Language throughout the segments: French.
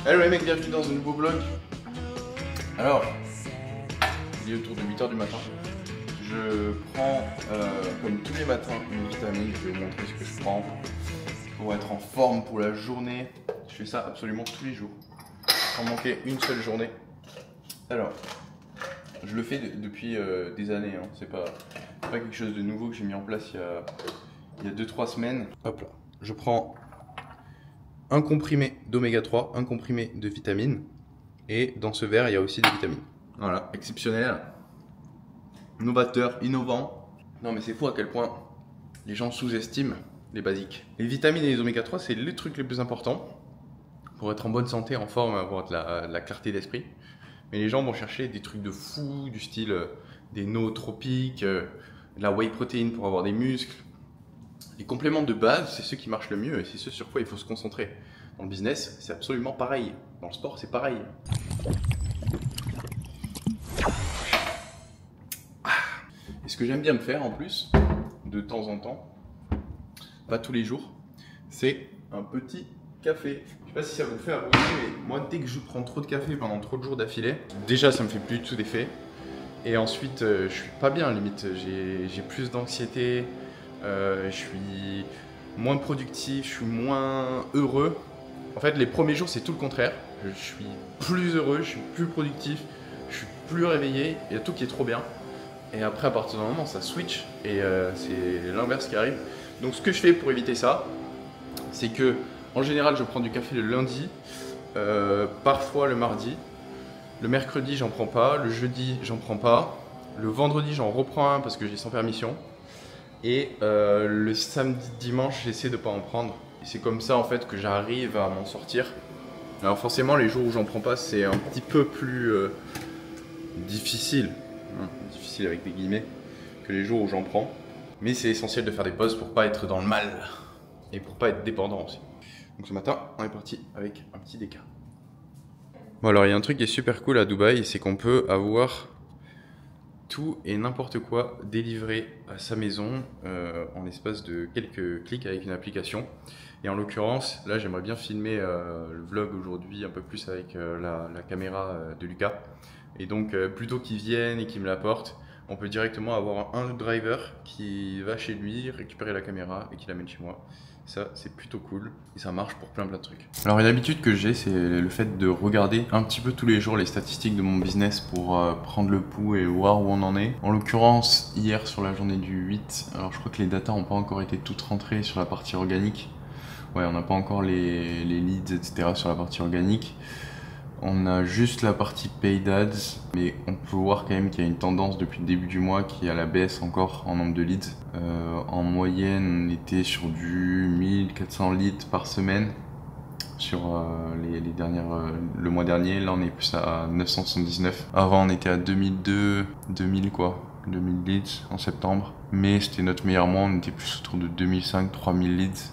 Hello les mecs, bienvenue dans un nouveau vlog. Alors, il est autour de 8 h du matin. Je prends, comme tous les matins, une vitamine. Je vais vous montrer ce que je prends pour être en forme pour la journée. Je fais ça absolument tous les jours, sans manquer une seule journée. Alors, je le fais depuis des années, hein. C'est pas quelque chose de nouveau que j'ai mis en place il y a 2-3 semaines. Hop là, je prends un comprimé d'oméga 3, un comprimé de vitamines, et dans ce verre il y a aussi des vitamines. Voilà, exceptionnel, novateur, innovant. Non mais c'est fou à quel point les gens sous-estiment les basiques. Les vitamines et les oméga 3, c'est les trucs les plus importants pour être en bonne santé, en forme, avoir de la clarté d'esprit. Mais les gens vont chercher des trucs de fou, du style des nootropiques, de la whey protein pour avoir des muscles. Les compléments de base, c'est ceux qui marchent le mieux et c'est ceux sur quoi il faut se concentrer. Dans le business, c'est absolument pareil. Dans le sport, c'est pareil. Et ce que j'aime bien me faire en plus, de temps en temps, pas tous les jours, c'est un petit café. Je sais pas si ça vous fait à vous, mais moi, dès que je prends trop de café pendant trop de jours d'affilée, déjà ça me fait plus du tout d'effet. Et ensuite, je suis pas bien, limite. J'ai plus d'anxiété. Je suis moins productif, je suis moins heureux. En fait, les premiers jours, c'est tout le contraire. Je suis plus heureux, je suis plus productif, je suis plus réveillé. Il y a tout qui est trop bien. Et après, à partir d'un moment, ça switch et c'est l'inverse qui arrive. Donc, ce que je fais pour éviter ça, c'est que, en général, je prends du café le lundi, parfois le mardi. Le mercredi, j'en prends pas. Le jeudi, j'en prends pas. Le vendredi, j'en reprends un parce que j'ai sans permission. Et le samedi, dimanche, j'essaie de ne pas en prendre. Et c'est comme ça en fait que j'arrive à m'en sortir. Alors forcément, les jours où j'en prends pas, c'est un petit peu plus difficile, hein, difficile avec des guillemets, que les jours où j'en prends. Mais c'est essentiel de faire des pauses pour pas être dans le mal et pour pas être dépendant aussi. Donc ce matin, on est parti avec un petit déca. Bon alors, il y a un truc qui est super cool à Dubaï, c'est qu'on peut avoir tout et n'importe quoi délivré à sa maison en l'espace de quelques clics avec une application. Et en l'occurrence, là j'aimerais bien filmer le vlog aujourd'hui un peu plus avec la caméra de Lucas. Et donc plutôt qu'il vienne et qu'il me l'apporte, on peut directement avoir un driver qui va chez lui récupérer la caméra et qui l'amène chez moi. Ça, c'est plutôt cool et ça marche pour plein de trucs. Alors une habitude que j'ai, c'est le fait de regarder un petit peu tous les jours les statistiques de mon business pour prendre le pouls et voir où on en est. En l'occurrence, hier sur la journée du 8, alors je crois que les datas n'ont pas encore été toutes rentrées sur la partie organique. Ouais, on n'a pas encore les leads, etc. sur la partie organique. On a juste la partie paid ads, mais on peut voir quand même qu'il y a une tendance depuis le début du mois qui est à la baisse encore en nombre de leads. En moyenne, on était sur du 1400 leads par semaine sur le mois dernier. Là, on est plus à 979. Avant, on était à 2000 leads en septembre. Mais c'était notre meilleur mois, on était plus autour de 2500-3000 leads.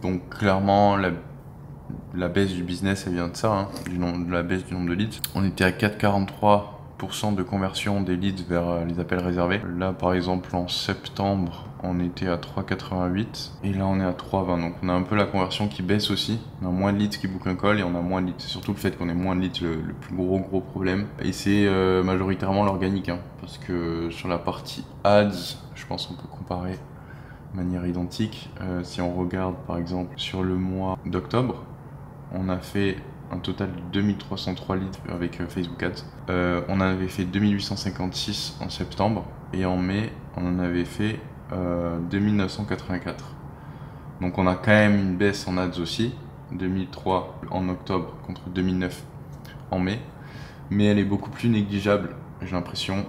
Donc clairement, la baisse du business, elle vient de ça, hein, de la baisse du nombre de leads. On était à 4,43% de conversion des leads vers les appels réservés. Là, par exemple, en septembre, on était à 3,88 et là, on est à 3,20. Donc, on a un peu la conversion qui baisse aussi. On a moins de leads qui bookent un call et on a moins de leads. C'est surtout le fait qu'on ait moins de leads, le plus gros problème. Et c'est majoritairement l'organique, hein, parce que sur la partie ads, je pense qu'on peut comparer de manière identique. Si on regarde, par exemple, sur le mois d'octobre, on a fait un total de 2303 leads avec Facebook Ads. On avait fait 2856 en septembre et en mai, on en avait fait 2984. Donc on a quand même une baisse en ads aussi, 2003 en octobre contre 2009 en mai, mais elle est beaucoup plus négligeable, j'ai l'impression,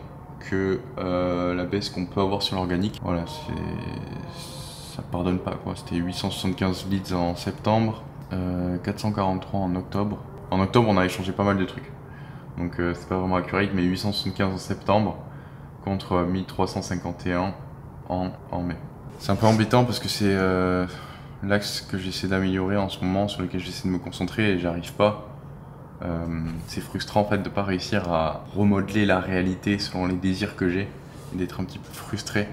que la baisse qu'on peut avoir sur l'organique. Voilà, ça pardonne pas quoi. C'était 875 leads en septembre. 443 en octobre. En octobre, on a échangé pas mal de trucs. Donc, c'est pas vraiment accurate, mais 875 en septembre contre 1351 en mai. C'est un peu embêtant parce que c'est l'axe que j'essaie d'améliorer en ce moment, sur lequel j'essaie de me concentrer et j'arrive pas. C'est frustrant en fait de pas réussir à remodeler la réalité selon les désirs que j'ai et d'être un petit peu frustré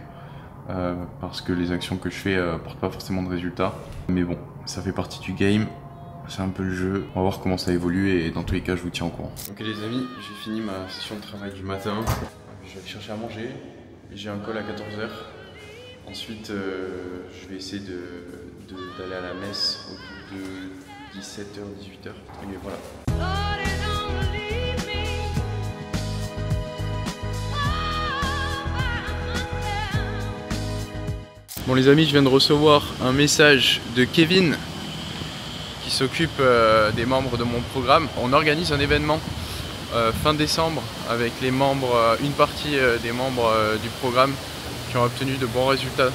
parce que les actions que je fais portent pas forcément de résultats. Mais bon, ça fait partie du game c'est un peu le jeu. On va voir comment ça évolue et dans tous les cas je vous tiens au courant. Ok les amis, j'ai fini ma session de travail du matin. Je vais aller chercher à manger. J'ai un call à 14h. Ensuite je vais essayer d'aller à la messe au bout de 17h, 18h. Et voilà. Bon les amis, je viens de recevoir un message de Kevin qui s'occupe des membres de mon programme. On organise un événement fin décembre avec les membres, une partie des membres du programme qui ont obtenu de bons résultats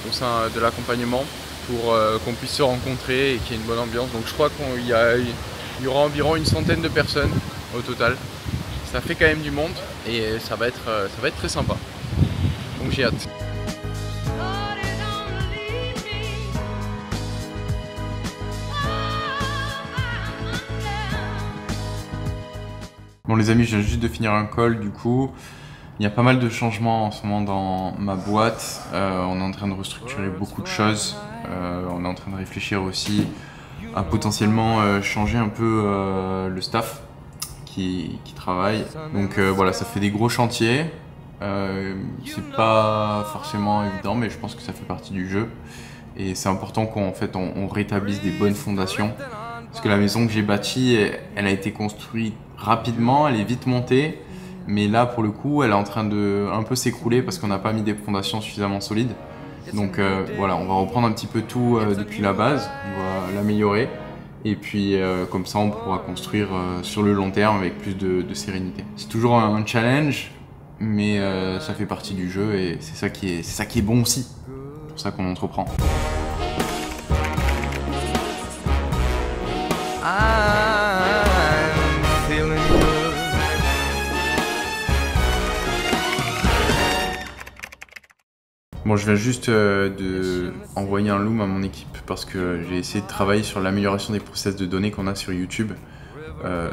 au sein de l'accompagnement pour qu'on puisse se rencontrer et qu'il y ait une bonne ambiance. Donc je crois qu'il y aura environ une centaine de personnes au total. Ça fait quand même du monde et ça va être très sympa. Donc j'ai hâte. Bon les amis, je viens juste de finir un call du coup. Il y a pas mal de changements en ce moment dans ma boîte. On est en train de restructurer beaucoup de choses. On est en train de réfléchir aussi à potentiellement changer un peu le staff qui travaille. Donc voilà, ça fait des gros chantiers. C'est pas forcément évident, mais je pense que ça fait partie du jeu. Et c'est important qu'on rétablisse des bonnes fondations. Parce que la maison que j'ai bâtie, elle a été construite rapidement, elle est vite montée. Mais là, pour le coup, elle est en train de un peu s'écrouler parce qu'on n'a pas mis des fondations suffisamment solides. Donc voilà, on va reprendre un petit peu tout depuis la base, on va l'améliorer. Et puis comme ça, on pourra construire sur le long terme avec plus de sérénité. C'est toujours un challenge, mais ça fait partie du jeu et c'est ça qui est bon aussi. C'est pour ça qu'on entreprend. Bon, je viens juste d'envoyer un loom à mon équipe parce que j'ai essayé de travailler sur l'amélioration des process de données qu'on a sur YouTube.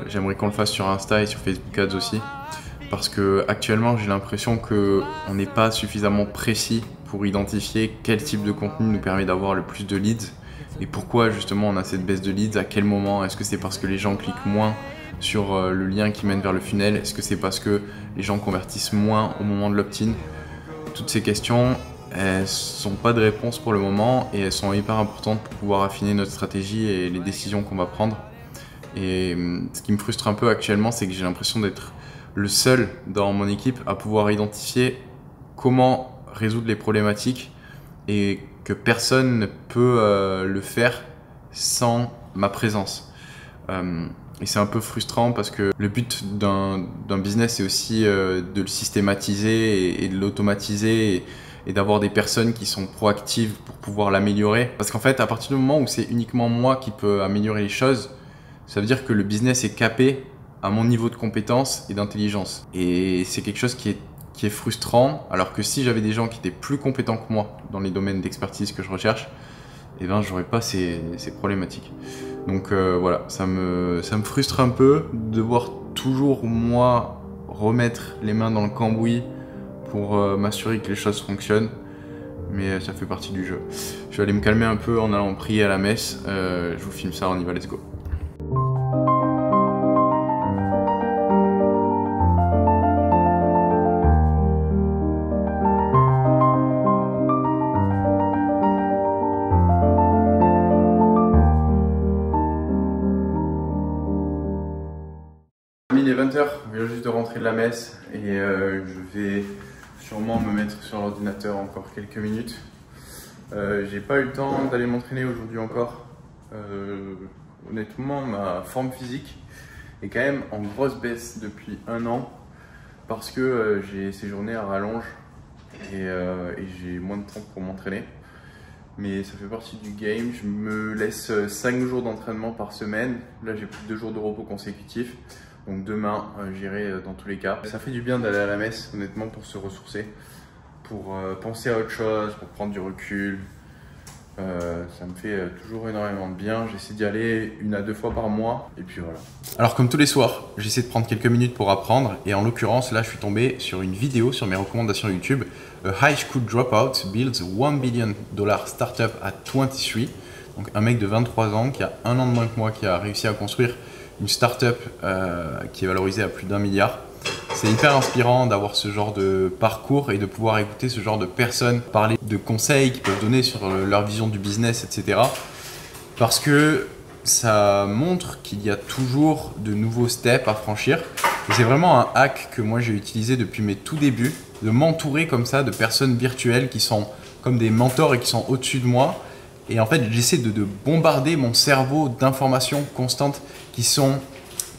J'aimerais qu'on le fasse sur Insta et sur Facebook Ads aussi. Parce que actuellement, j'ai l'impression qu'on n'est pas suffisamment précis pour identifier quel type de contenu nous permet d'avoir le plus de leads. Et pourquoi justement on a cette baisse de leads, à quel moment? Est-ce que c'est parce que les gens cliquent moins sur le lien qui mène vers le funnel? Est-ce que c'est parce que les gens convertissent moins au moment de l'opt-in? Toutes ces questions, elles n'ont pas de réponse pour le moment et elles sont hyper importantes pour pouvoir affiner notre stratégie et les décisions qu'on va prendre. Et ce qui me frustre un peu actuellement, c'est que j'ai l'impression d'être le seul dans mon équipe à pouvoir identifier comment résoudre les problématiques et que personne ne peut le faire sans ma présence. Et c'est un peu frustrant parce que le but d'un business, c'est aussi de le systématiser et de l'automatiser et d'avoir des personnes qui sont proactives pour pouvoir l'améliorer. Parce qu'en fait, à partir du moment où c'est uniquement moi qui peux améliorer les choses, ça veut dire que le business est capé à mon niveau de compétence et d'intelligence. Et c'est quelque chose qui est frustrant, alors que si j'avais des gens qui étaient plus compétents que moi dans les domaines d'expertise que je recherche, eh ben, j'aurais pas ces problématiques. Donc voilà, ça me frustre un peu de devoir toujours moi remettre les mains dans le cambouis pour m'assurer que les choses fonctionnent, mais ça fait partie du jeu. Je vais aller me calmer un peu en allant prier à la messe. Je vous filme ça, on y va, let's go. Il est 20h, je viens juste de rentrer de la messe et je vais sûrement me mettre sur l'ordinateur encore quelques minutes. J'ai pas eu le temps d'aller m'entraîner aujourd'hui encore. Honnêtement, ma forme physique est quand même en grosse baisse depuis 1 an parce que j'ai séjourné à rallonge et j'ai moins de temps pour m'entraîner. Mais ça fait partie du game. Je me laisse 5 jours d'entraînement par semaine. Là, j'ai plus de 2 jours de repos consécutifs. Donc demain, j'irai dans tous les cas. Ça fait du bien d'aller à la messe, honnêtement, pour se ressourcer, pour penser à autre chose, pour prendre du recul. Ça me fait toujours énormément de bien. J'essaie d'y aller 1 à 2 fois par mois et puis voilà. Alors comme tous les soirs, j'essaie de prendre quelques minutes pour apprendre et en l'occurrence là je suis tombé sur une vidéo sur mes recommandations YouTube. A High School Dropout Builds $1 billion startup at 23. Donc un mec de 23 ans qui a 1 an de moins que moi, qui a réussi à construire une start-up qui est valorisée à plus d'1 milliard. C'est hyper inspirant d'avoir ce genre de parcours et de pouvoir écouter ce genre de personnes parler de conseils qu'ils peuvent donner sur leur vision du business, etc. Parce que ça montre qu'il y a toujours de nouveaux steps à franchir. Et c'est vraiment un hack que moi j'ai utilisé depuis mes tout débuts, de m'entourer comme ça de personnes virtuelles qui sont comme des mentors et qui sont au-dessus de moi. Et en fait, j'essaie de bombarder mon cerveau d'informations constantes qui sont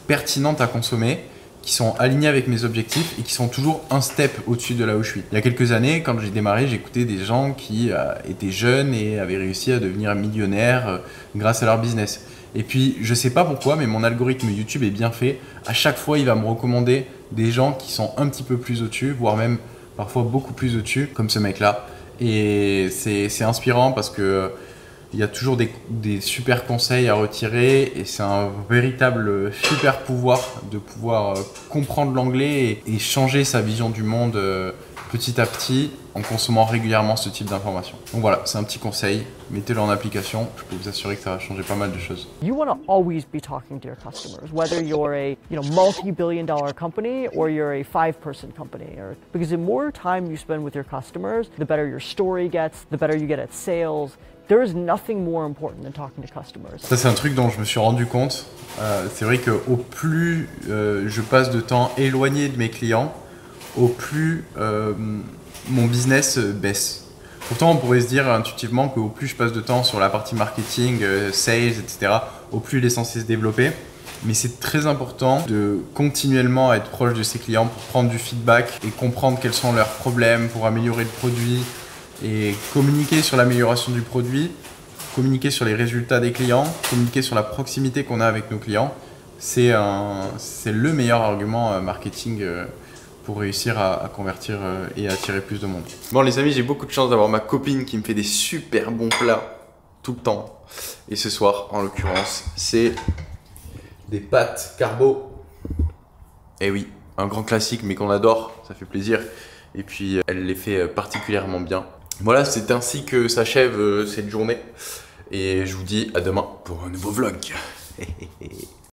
pertinentes à consommer, qui sont alignées avec mes objectifs et qui sont toujours un step au-dessus de là où je suis. Il y a quelques années, quand j'ai démarré, j'écoutais des gens qui étaient jeunes et avaient réussi à devenir millionnaires grâce à leur business. Et puis, je sais pas pourquoi, mais mon algorithme YouTube est bien fait. À chaque fois, il va me recommander des gens qui sont un petit peu plus au-dessus, voire même parfois beaucoup plus au-dessus, comme ce mec-là. Et c'est inspirant parce que il y a toujours des super conseils à retirer et c'est un véritable super pouvoir de pouvoir comprendre l'anglais et changer sa vision du monde petit à petit en consommant régulièrement ce type d'informations. Donc voilà, c'est un petit conseil, mettez-le en application, je peux vous assurer que ça va changer pas mal de choses. You want to always be talking to your customers, whether you're a multi-billion-dollar company or you're a 5-person company, because the more time you spend with your customers, the better your story gets, the better you get at sales. There is nothing more important than talking to customers. Ça, c'est un truc dont je me suis rendu compte. C'est vrai qu'au plus je passe de temps éloigné de mes clients, au plus mon business baisse. Pourtant, on pourrait se dire intuitivement qu'au plus je passe de temps sur la partie marketing, sales, etc., au plus il est censé se développer. Mais c'est très important de continuellement être proche de ses clients pour prendre du feedback et comprendre quels sont leurs problèmes pour améliorer le produit et communiquer sur l'amélioration du produit, communiquer sur les résultats des clients, communiquer sur la proximité qu'on a avec nos clients. C'est le meilleur argument marketing pour réussir à convertir et à attirer plus de monde. Bon les amis, j'ai beaucoup de chance d'avoir ma copine qui me fait des super bons plats tout le temps. Et ce soir, en l'occurrence, c'est des pâtes carbo. Et oui, un grand classique mais qu'on adore, ça fait plaisir. Et puis elle les fait particulièrement bien. Voilà, c'est ainsi que s'achève cette journée. Et je vous dis à demain pour un nouveau vlog.